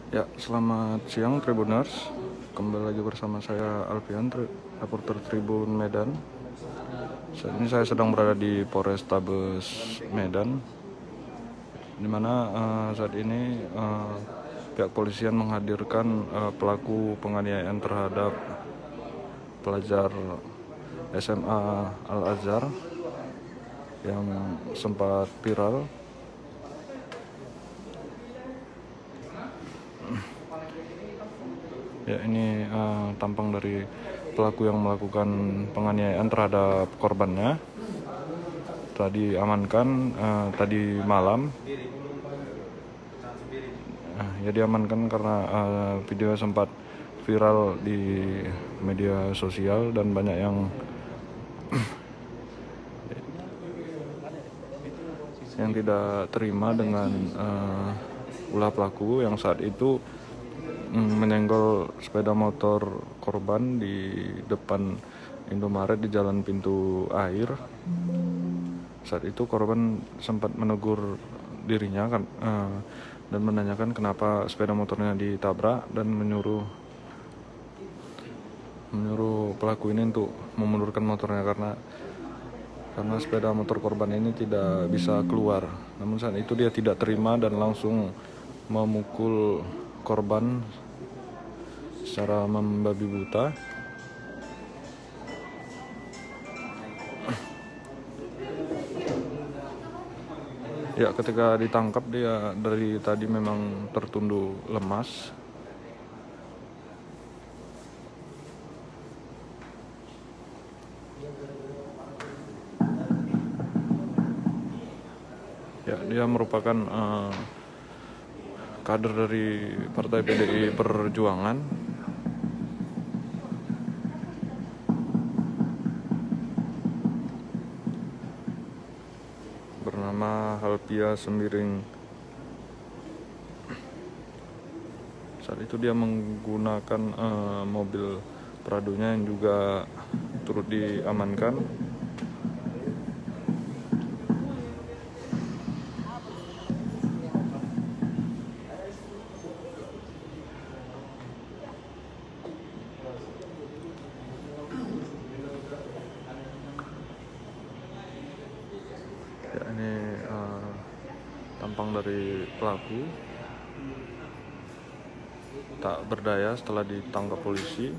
Ya, selamat siang Tribuners. Kembali lagi bersama saya Alfian, reporter Tribun Medan. Saat ini saya sedang berada di Polrestabes Medan, di mana saat ini pihak polisian menghadirkan pelaku penganiayaan terhadap pelajar SMA Al-Azhar yang sempat viral. Ya, ini tampang dari pelaku yang melakukan penganiayaan terhadap korbannya. Telah diamankan tadi malam. Ya, diamankan karena video sempat viral di media sosial dan banyak yang tidak terima dengan ulah pelaku yang saat itu menyenggol sepeda motor korban di depan Indomaret di Jalan Pintu Air. Saat itu korban sempat menegur dirinya kan, dan menanyakan kenapa sepeda motornya ditabrak, dan menyuruh pelaku ini untuk memundurkan motornya karena sepeda motor korban ini tidak bisa keluar. Namun saat itu dia tidak terima dan langsung memukul korban secara membabi buta. Ya, ketika ditangkap dia dari tadi memang tertunduk lemas. Ya, dia merupakan kader dari Partai PDI Perjuangan. Bernama Halpia Sembiring. Saat itu dia menggunakan mobil Pradonya yang juga turut diamankan. Ya, ini tampang dari pelaku tak berdaya setelah ditangkap polisi.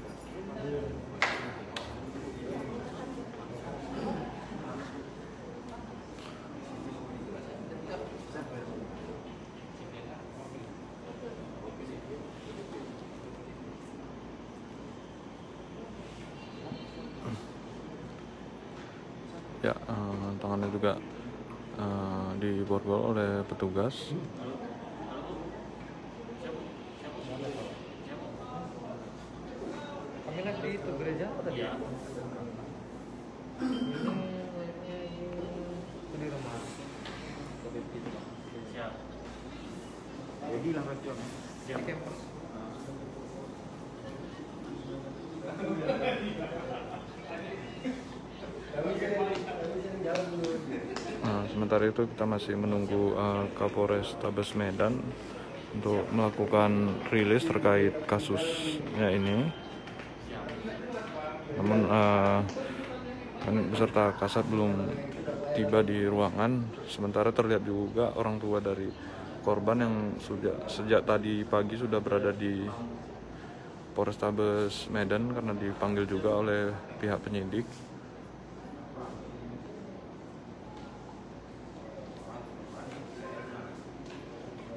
Ya, tangannya juga diborgol oleh petugas. Kami nak di itu gereja apa tadi? Ini di rumah. Siap. Jadi lah macam di campus. Sementara itu kita masih menunggu Kapolrestabes Medan untuk melakukan rilis terkait kasusnya ini. Namun kami beserta Kasat belum tiba di ruangan. Sementara terlihat juga orang tua dari korban yang sejak tadi pagi sudah berada di Polrestabes Medan karena dipanggil juga oleh pihak penyidik.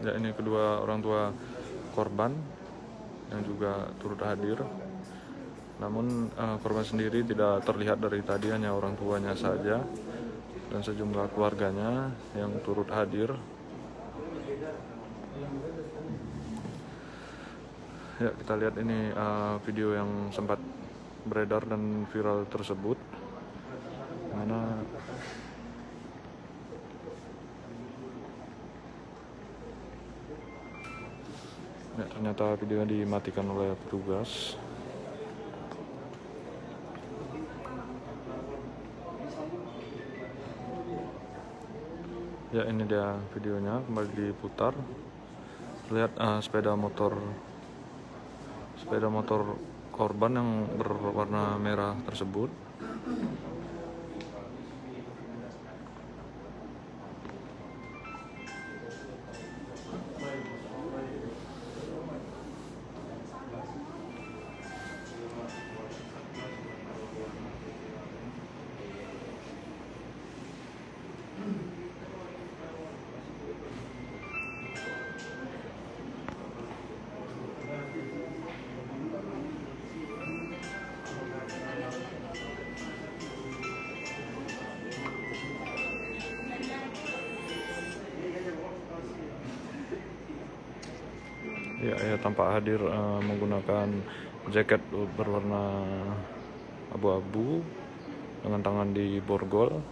Ya, ini kedua orang tua korban yang juga turut hadir. Namun korban sendiri tidak terlihat dari tadi, hanya orang tuanya saja dan sejumlah keluarganya yang turut hadir. Ya, kita lihat ini video yang sempat beredar dan viral tersebut, mana ya, ternyata videonya dimatikan oleh petugas. Ya, ini dia videonya kembali diputar. Lihat sepeda motor korban yang berwarna merah tersebut. Ya, tampak hadir menggunakan jaket berwarna abu-abu dengan tangan di borgol.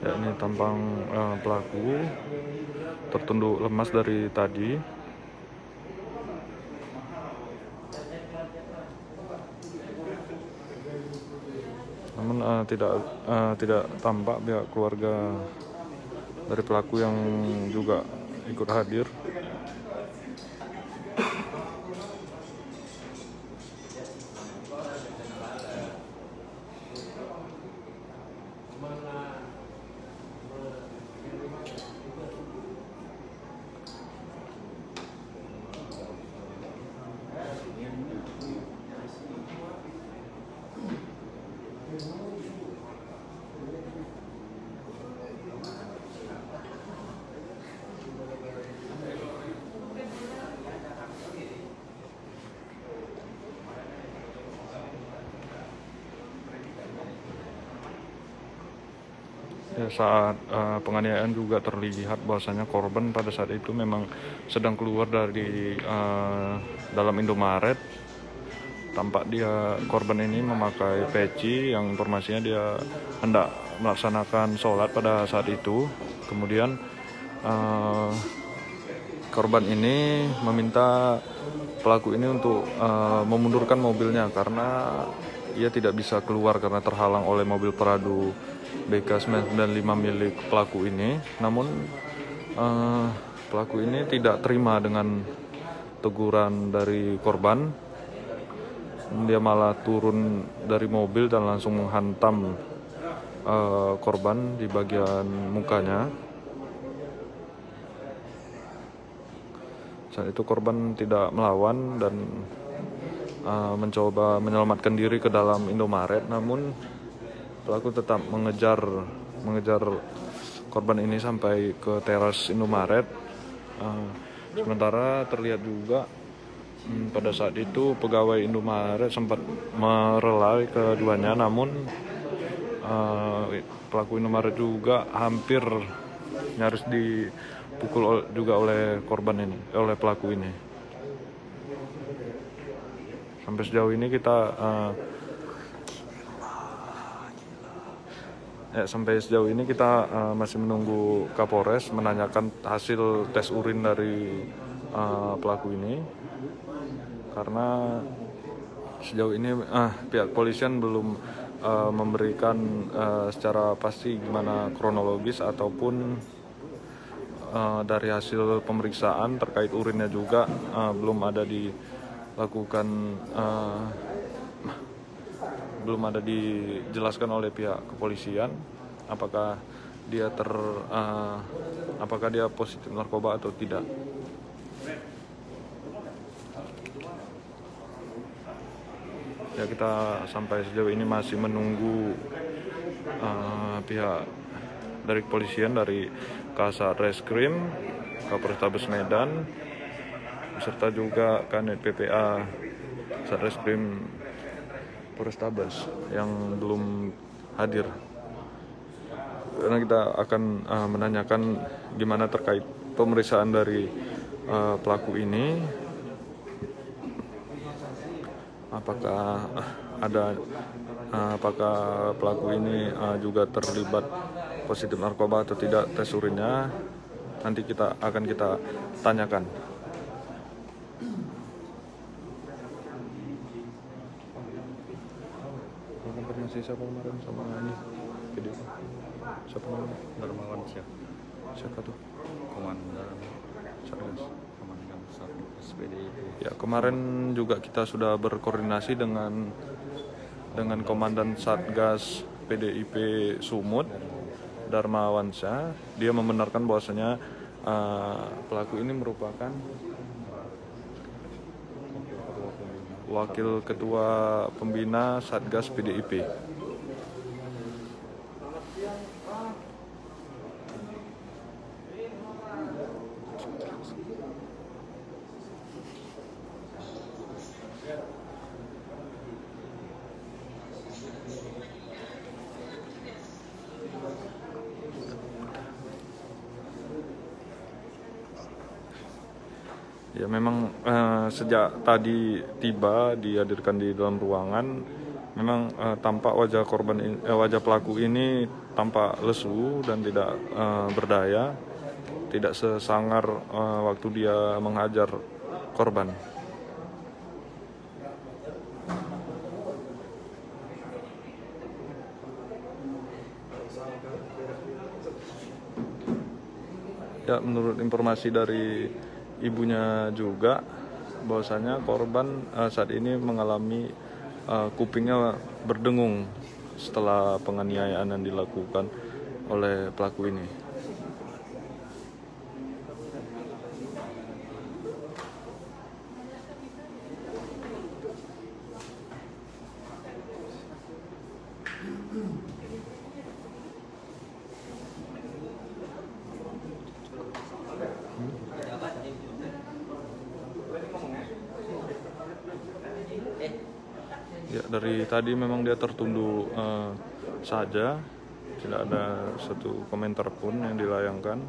Ya, ini tampang pelaku tertunduk lemas dari tadi. Namun tidak tampak pihak keluarga dari pelaku yang juga ikut hadir. Ya, saat penganiayaan juga terlihat bahwasanya korban pada saat itu memang sedang keluar dari dalam Indomaret. Tampak korban ini memakai peci yang informasinya dia hendak melaksanakan sholat pada saat itu. Kemudian korban ini meminta pelaku ini untuk memundurkan mobilnya karena ia tidak bisa keluar karena terhalang oleh mobil Prado BK995 milik pelaku ini. Namun pelaku ini tidak terima dengan teguran dari korban. Dia malah turun dari mobil dan langsung menghantam korban di bagian mukanya. Saat itu korban tidak melawan dan mencoba menyelamatkan diri ke dalam Indomaret, namun pelaku tetap mengejar korban ini sampai ke teras Indomaret. Sementara terlihat juga pada saat itu pegawai Indomaret sempat merelai keduanya, namun pelaku Indomaret juga hampir nyaris dipukul juga oleh korban ini, oleh pelaku ini. Sampai sejauh ini kita masih menunggu Kapolres menanyakan hasil tes urin dari pelaku ini, karena sejauh ini pihak polisian belum memberikan secara pasti gimana kronologis ataupun dari hasil pemeriksaan terkait urinnya juga belum ada dijelaskan oleh pihak kepolisian apakah dia positif narkoba atau tidak. Ya, kita sampai sejauh ini masih menunggu pihak dari kepolisian, dari Kasat Reskrim Kapolrestabes Medan beserta juga Kanit PPA Satreskrim Polrestabes yang belum hadir. Karena kita akan menanyakan gimana terkait pemeriksaan dari pelaku ini, apakah apakah pelaku ini juga terlibat positif narkoba atau tidak tes urinnya, nanti kita tanyakan. Konfirmasi siapa kemarin sama ini? Video. Siapa namanya? Darmawan Siapa tuh? Komandan Satgas. Komandan Satgas PDIP. Ya, kemarin juga kita sudah berkoordinasi dengan Komandan Satgas PDIP Sumut, Darmawansyah. Dia membenarkan bahwasanya pelaku ini merupakan Wakil Ketua Pembina Satgas PDIP. Ya, memang sejak tadi tiba dihadirkan di dalam ruangan, memang tampak wajah pelaku ini tampak lesu dan tidak berdaya, tidak sesangar waktu dia menghajar korban. Ya, menurut informasi dari ibunya juga, bahwasanya korban saat ini mengalami kupingnya berdengung setelah penganiayaan yang dilakukan oleh pelaku ini. Ya, dari tadi memang dia tertunduk saja, tidak ada satu komentar pun yang dilayangkan.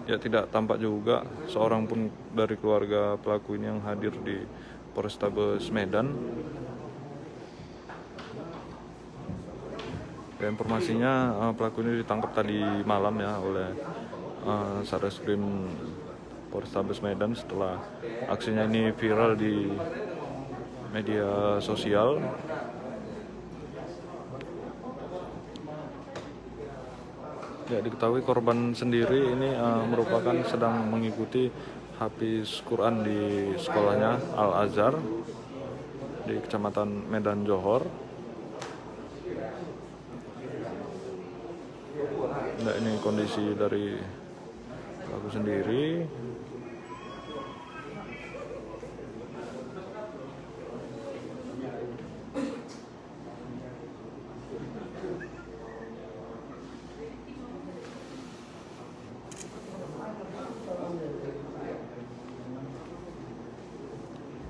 Ya, tidak tampak juga seorang pun dari keluarga pelaku ini yang hadir di Polrestabes Medan. Ya, informasinya pelaku ini ditangkap tadi malam ya oleh Satreskrim Polrestabes Medan setelah aksinya ini viral di media sosial. Ya, diketahui korban sendiri ini merupakan sedang mengikuti hafiz Quran di sekolahnya Al Azhar di Kecamatan Medan Johor. Nah, ini kondisi dari pelaku sendiri.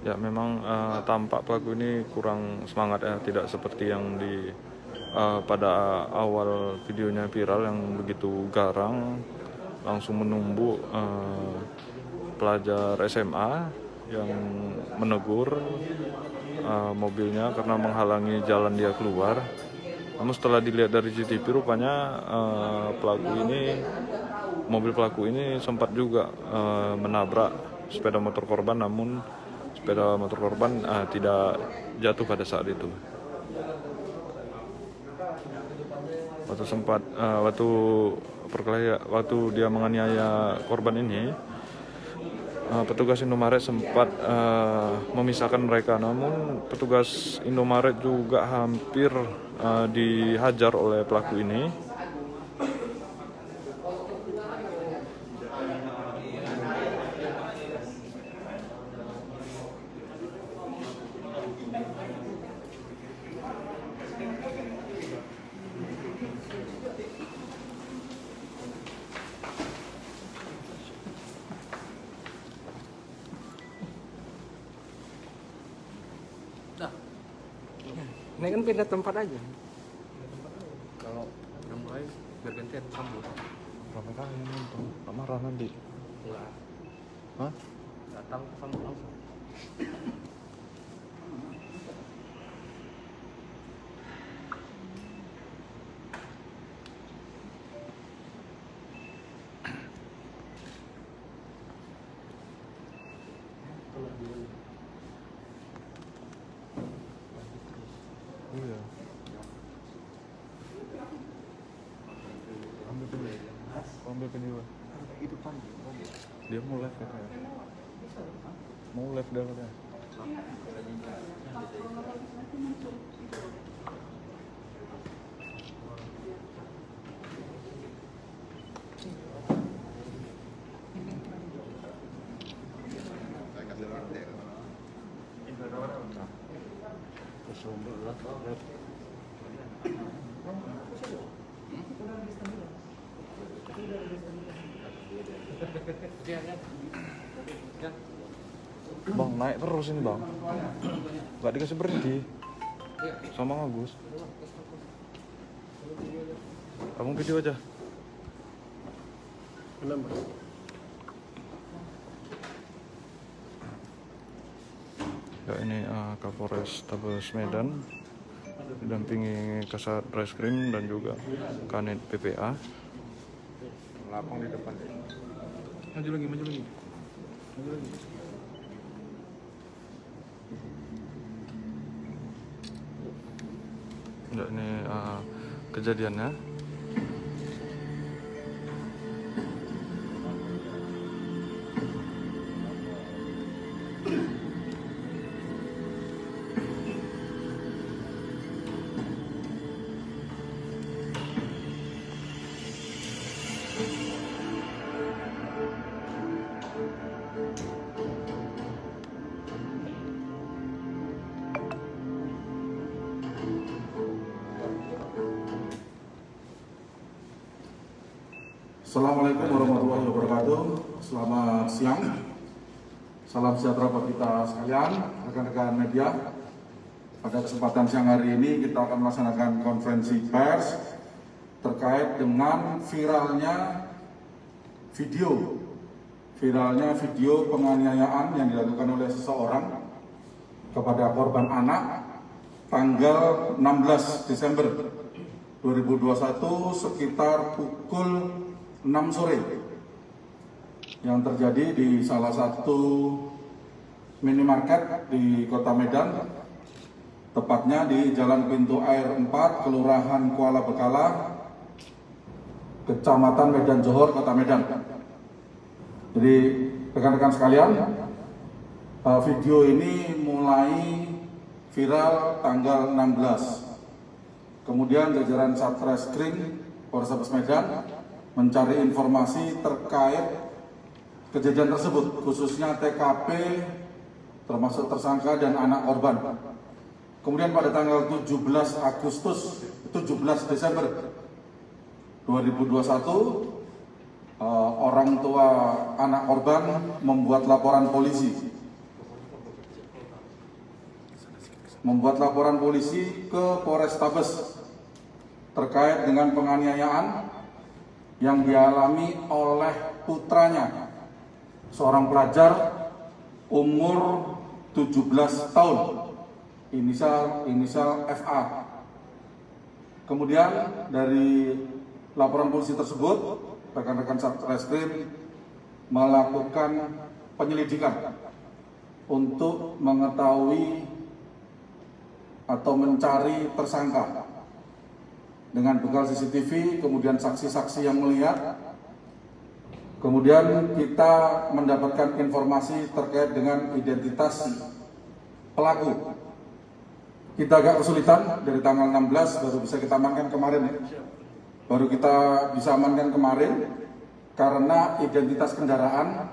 Ya, memang tampak pelaku ini kurang semangat ya, tidak seperti yang pada awal videonya viral yang begitu garang, langsung menumbuk pelajar SMA yang menegur mobilnya karena menghalangi jalan dia keluar. Namun setelah dilihat dari CCTV, rupanya mobil pelaku ini sempat juga menabrak sepeda motor korban, namun sepeda motor korban tidak jatuh pada saat itu. Waktu dia menganiaya korban ini, petugas Indomaret sempat memisahkan mereka, namun petugas Indomaret juga hampir dihajar oleh pelaku ini. Ini kan pindah tempat aja. Kalau udah mulai bergantian sambut. Berapa kali nonton? Tak marah nanti? Enggak. Hah? Datang sambut langsung. ya. Ambil video. Itu pan. Dia mau live ya. Mau live dah katanya. Bang, naik terus ini bang. Gak dikasih berhenti sama Agus. Kamu video aja. Kenapa? Ya ini Kapolres Tabes Medan didampingi Kasat Reskrim dan juga Kanit PPA. Lapang di depan. Maju lagi, maju lagi. Maju lagi. Ya ini kejadiannya. Assalamualaikum warahmatullahi wabarakatuh. Selamat siang. Salam sejahtera bagi kita sekalian, rekan-rekan media. Pada kesempatan siang hari ini kita akan melaksanakan konferensi pers terkait dengan viralnya video penganiayaan yang dilakukan oleh seseorang kepada korban anak tanggal 16 Desember 2021 sekitar pukul 6 sore yang terjadi di salah satu minimarket di Kota Medan, tepatnya di Jalan Pintu Air 4, Kelurahan Kuala Bekala, Kecamatan Medan Johor, Kota Medan. Jadi rekan-rekan sekalian, video ini mulai viral tanggal 16. Kemudian jajaran Satreskrim Polrestabes Medan mencari informasi terkait kejadian tersebut, khususnya TKP termasuk tersangka dan anak korban. Kemudian pada tanggal 17 Desember 2021 orang tua anak korban membuat laporan polisi ke Polrestabes terkait dengan penganiayaan yang dialami oleh putranya, seorang pelajar umur 17 tahun, inisial FA. Kemudian dari laporan polisi tersebut, rekan-rekan Satreskrim melakukan penyelidikan untuk mengetahui atau mencari tersangka dengan bekal CCTV, kemudian saksi-saksi yang melihat. Kemudian kita mendapatkan informasi terkait dengan identitas pelaku. Kita agak kesulitan dari tanggal 16 baru bisa kita amankan kemarin ya. Baru kita bisa amankan kemarin karena identitas kendaraan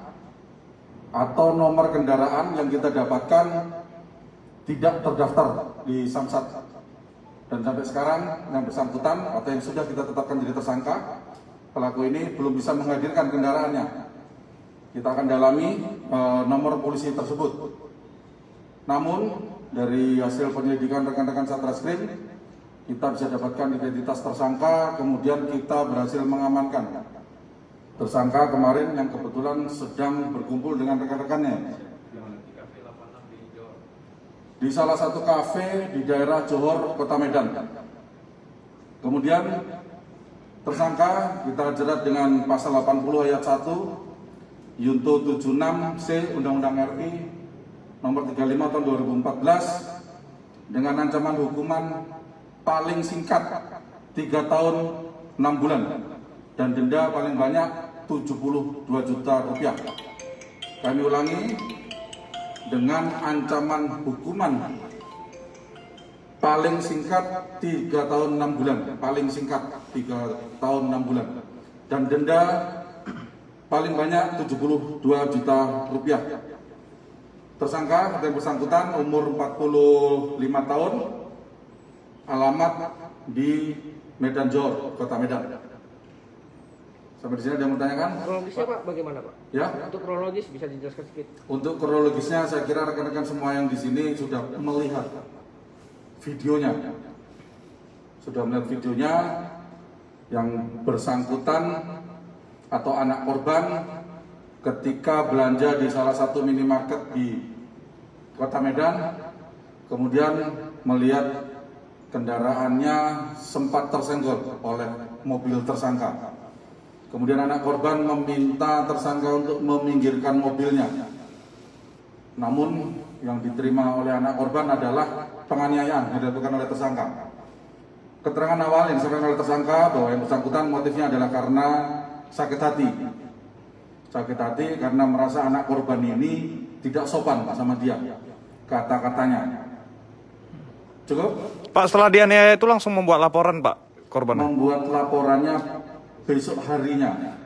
atau nomor kendaraan yang kita dapatkan tidak terdaftar di Samsat. Dan sampai sekarang yang bersangkutan atau yang sudah kita tetapkan jadi tersangka, pelaku ini belum bisa menghadirkan kendaraannya. Kita akan dalami nomor polisi tersebut. Namun dari hasil penyelidikan rekan-rekan Satreskrim, kita bisa dapatkan identitas tersangka, kemudian kita berhasil mengamankan tersangka kemarin yang kebetulan sedang berkumpul dengan rekan-rekannya di salah satu kafe di daerah Johor, Kota Medan. Kemudian tersangka kita jerat dengan pasal 80 ayat 1 Yunto 76 C Undang-Undang RI nomor 35 tahun 2014 dengan ancaman hukuman paling singkat 3 tahun 6 bulan dan denda paling banyak 72 juta rupiah. Kami ulangi, dengan ancaman hukuman paling singkat 3 tahun 6 bulan, paling singkat 3 tahun 6 bulan, dan denda paling banyak 72 juta rupiah. Tersangka yang bersangkutan umur 45 tahun, alamat di Medan Johor, Kota Medan. Sampai di sini ada yang bertanyakan? Kronologisnya Pak bagaimana Pak? Ya. Untuk kronologis bisa dijelaskan sedikit. Untuk kronologisnya saya kira rekan-rekan semua yang di sini sudah melihat videonya. Sudah melihat videonya yang bersangkutan atau anak korban ketika belanja di salah satu minimarket di Kota Medan, kemudian melihat kendaraannya sempat tersenggol oleh mobil tersangka. Kemudian anak korban meminta tersangka untuk meminggirkan mobilnya. Namun yang diterima oleh anak korban adalah penganiayaan yang dilakukan oleh tersangka. Keterangan awal yang disampaikan oleh tersangka bahwa yang bersangkutan motifnya adalah karena sakit hati. Sakit hati karena merasa anak korban ini tidak sopan sama dia, kata-katanya. Cukup? Pak, setelah dianiaya itu langsung membuat laporan Pak korbannya? Membuat laporannya besok harinya.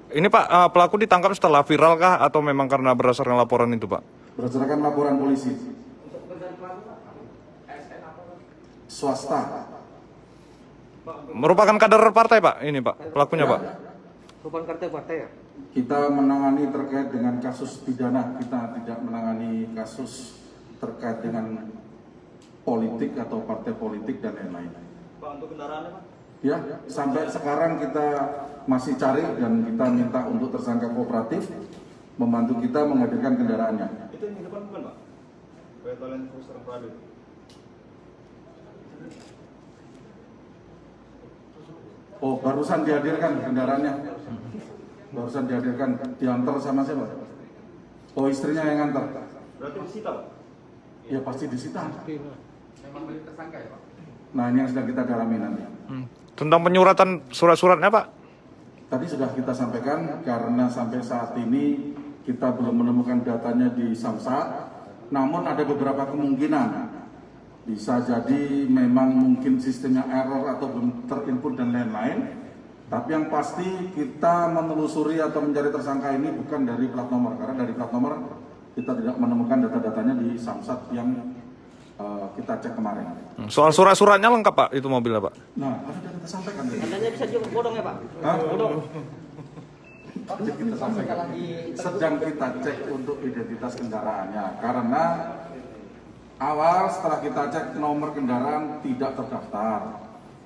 Ini Pak, pelaku ditangkap setelah viral kah atau memang karena berdasarkan laporan itu Pak? Berdasarkan laporan polisi. Swasta. Merupakan kader partai Pak ini Pak, pelakunya Pak? Merupakan kartu partai ya? Kita menangani terkait dengan kasus pidana, kita tidak menangani kasus terkait dengan politik atau partai politik dan lain-lain. Pak, untuk kendaraannya Pak? Ya, sampai sekarang kita masih cari dan kita minta untuk tersangka kooperatif membantu kita menghadirkan kendaraannya. Itu yang di depan bukan Pak? Toyota Land Cruiser Prado. Oh, barusan dihadirkan kendaraannya. Barusan dihadirkan, diantar sama siapa? Oh, istrinya yang ngantar. Berarti disita Pak? Ya pasti disita. Memang milik tersangka ya Pak? Nah, ini yang sedang kita dalami nanti. Tentang penyuratan surat-suratnya Pak? Tadi sudah kita sampaikan karena sampai saat ini kita belum menemukan datanya di Samsat. Namun ada beberapa kemungkinan. Bisa jadi memang mungkin sistemnya error atau belum terinput dan lain-lain. Tapi yang pasti kita menelusuri atau mencari tersangka ini bukan dari plat nomor. Karena dari plat nomor kita tidak menemukan data-datanya di Samsat yang kita cek kemarin. Soal surat-suratnya lengkap Pak, itu mobilnya Pak? Nah, sudah kita sampaikan. Katanya bisa juga bodong ya Pak? Hah? Bodong. Kita sampaikan. Sedang kita cek untuk identitas kendaraannya. Karena awal setelah kita cek nomor kendaraan tidak terdaftar.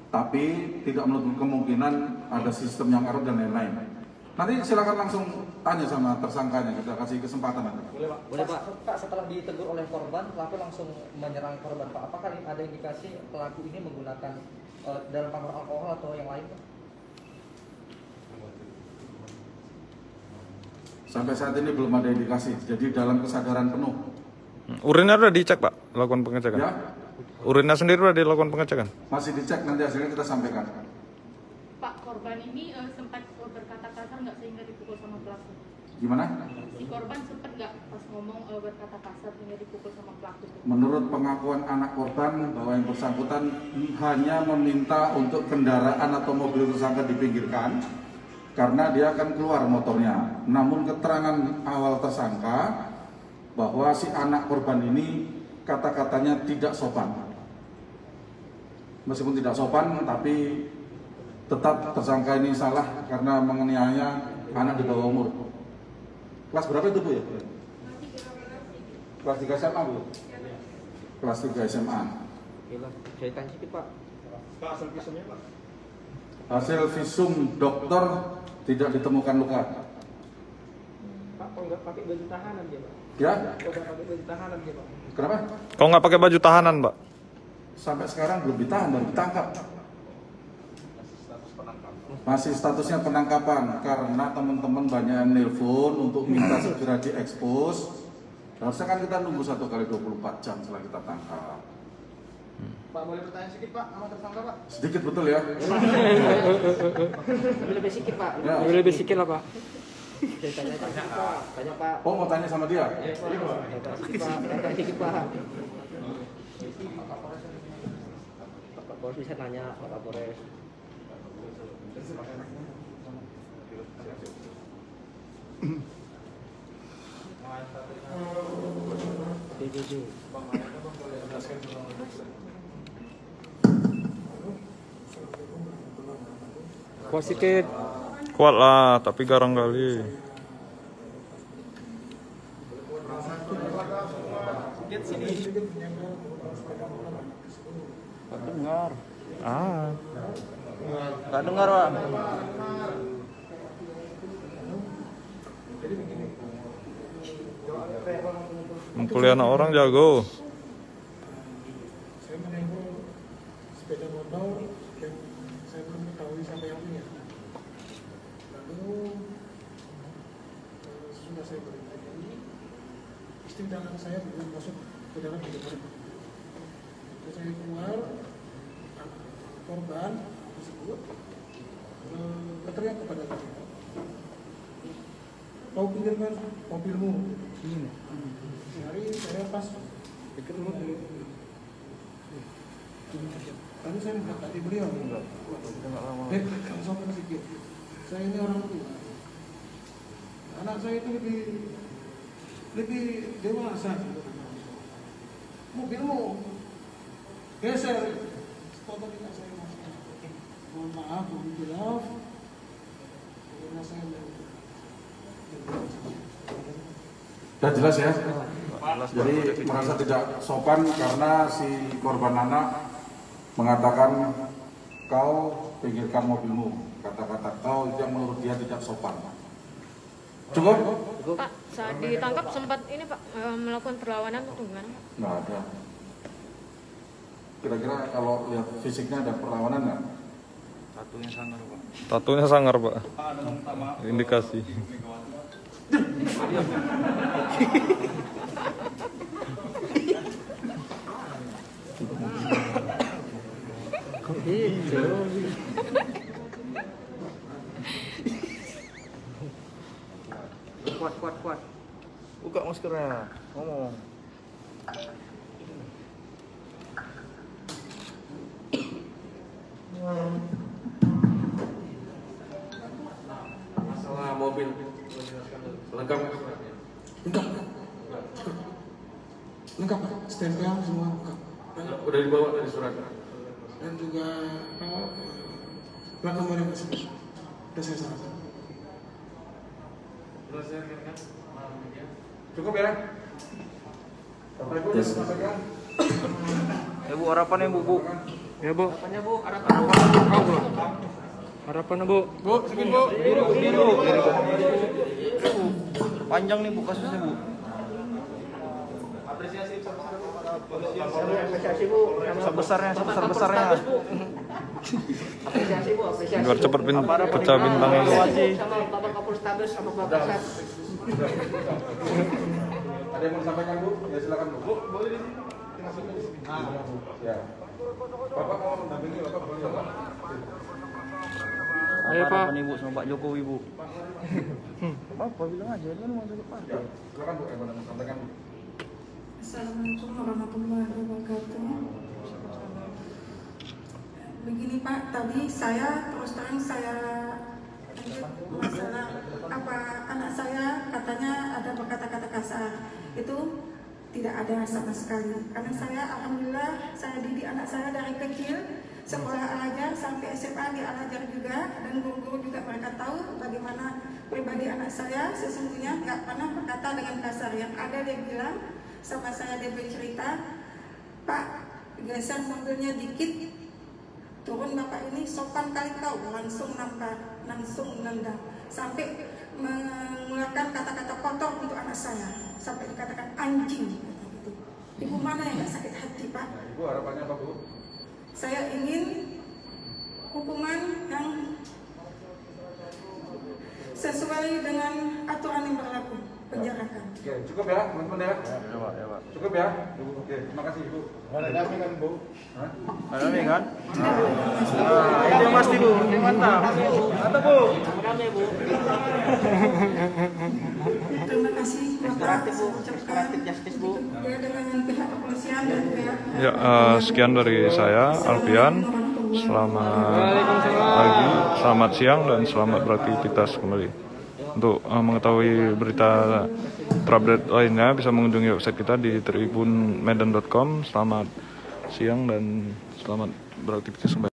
Tapi tidak menutup kemungkinan ada sistem yang error dan lain-lain. Nanti silakan langsung tanya sama tersangkanya, kita kasih kesempatan nanti. Boleh Pak? Boleh Pak. Pak, setelah ditegur oleh korban, pelaku langsung menyerang korban Pak. Apakah ada indikasi pelaku ini menggunakan dalam pengaruh alkohol atau yang lain Pak? Sampai saat ini belum ada indikasi, jadi dalam kesadaran penuh. Urinnya sudah dicek Pak, lakukan pengecekan? Ya, Urinnya sendiri sudah dilakukan pengecekan? masih dicek, nanti hasilnya kita sampaikan. Pak, korban ini sempat berkata kasar nggak sehingga dipukul sama pelaku? Gimana? Si korban sempat nggak pas ngomong berkata kasar sehingga dipukul sama pelaku? Menurut pengakuan anak korban bahwa yang bersangkutan hanya meminta untuk kendaraan atau mobil tersangka dipinggirkan karena dia akan keluar motornya. Namun keterangan awal tersangka bahwa si anak korban ini kata-katanya tidak sopan. Meskipun tidak sopan, tapi tetap tersangka ini salah karena menganiaya anak di bawah umur. Kelas berapa itu Bu ya? Kelas 3 SMA Bu? Kelas 3 SMA. Gila, ceritain sedikit Pak. Pak, hasil visumnya Pak? Hasil visum dokter tidak ditemukan luka. Pak, kok nggak pakai baju tahanan dia Pak? Ya? Kok nggak pakai baju tahanan dia Pak? Kenapa? Kalau nggak pakai baju tahanan Pak? Sampai sekarang belum ditahan, baru ditangkap. Masih statusnya penangkapan karena teman-teman banyak yang nelpon untuk minta segera diekspos. Harusnya kan kita nunggu 1 kali 24 jam setelah kita tangkap. Pak, boleh bertanya sedikit Pak sama tersangka Pak? Sedikit betul ya. Lebih sedikit Pak. Ya. Lebih sedikit lah Pak. Tanya Pak. Oh, mau tanya sama dia? Sedikit Pak. Pak Kapolres bisa nanya Pak Kapolres. Kuat sedikit. Kuat lah, tapi garang kali. Gak dengar. Ah, Gak dengar Pak. kuliah anak orang jago. Saya menengok sepeda motor yang saya belum ketahui siapa yang punya. Lalu sudah saya beritahu, istri dan anak saya belum masuk ke dalam video korban. Terus saya keluar, korban tersebut berteriak kepada saya, "Kau pinggirkan mobilmu." Hari saya pas pikir mobil. Lalu saya mendekati beliau. Kamu sopan sedikit. Saya ini orang tua. Anak saya itu lebih dewasa. Mobilmu geser. Setelah tidak saya masuk. Mohon maaf, mohon maaf. Karena saya Sudah jelas ya? Jadi merasa tidak sopan karena si korban anak mengatakan kau pinggirkan mobilmu. Kata-kata kau itu yang menurut dia tidak sopan. Cukup? Pak, saat ditangkap sempat ini Pak melakukan perlawanan atau gimana? Nggak ada. Kira-kira kalau lihat fisiknya ada perlawanan nggak? Tatunya sangar, Pak. Indikasi. Kuat. Buka maskernya. Ngomong. Masalah mobil lengkap. lengkap, stempel semua lengkap. Udah dibawa dari surat. Dan juga plat nomor yang tersebut sudah saya serahkan. Cukup ya? Bapak Ibu sudah sampaikan. Ya Bu, harapannya Bu. Ya, Bu. Harapannya, Bu. Bu, sedikit Bu. Biru. Panjang nih Bu kasusnya Bu. Apresiasi Bu. Sebesar-besarnya. Apresiasi Bu, apresiasi. Biar cepat pecah bintangnya. Sama Bapak Kapolrestabes sama Bapak Kasat. Ada yang mau disampaikan Bu? Ya silakan Bu. Bu, boleh di sini. Ya. Bapak mau mendampingi Bapak boleh ya Pak? Ayo Pak. Harapan Ibu sama Pak Jokowi Bu. Apa bilang aja kan mau jadi partai. Silakan Bu, yang mau sampaikan Bu. Assalamualaikum warahmatullahi wabarakatuh. Begini Pak, tadi saya terus terang saya masalah anak saya katanya ada berkata-kata kasar. Itu tidak ada sama sekali. Karena saya alhamdulillah saya didik anak saya dari kecil sekolah Al-Azhar sampai SMA di Al-Azhar juga, dan guru-guru juga mereka tahu bagaimana pribadi anak saya sesungguhnya nggak pernah berkata dengan kasar. Yang ada dia bilang sama saya, dia bercerita, "Pak, geser mobilnya dikit, turun Bapak ini sopan kali kau," langsung nampak, langsung nendang, sampai mengeluarkan kata-kata kotor untuk anak saya, sampai dikatakan anjing. Ibu mana yang gak sakit hati Pak? Ibu harapannya apa Bu? Saya ingin hukuman yang sesuai dengan aturan yang berlaku. penjarakan. Oke, cukup ya teman-teman ya. Ya Pak, ya Pak. Cukup ya. Oke, terima kasih Ibu. Ada dami kan Bu? Hah? Ada nih kan? Itu yang pasti Bu, yang mantap. Mantap Bu. Terima kasih Bapak. Saya ucapkan ya dengan pihak kepolisian dan pihak Ya, sekian dari saya, Alfian. Selamat pagi, selamat siang, dan selamat beraktivitas kembali. Untuk mengetahui berita terupdate lainnya bisa mengunjungi website kita di tribunmedan.com. Selamat siang dan selamat beraktivitas kembali.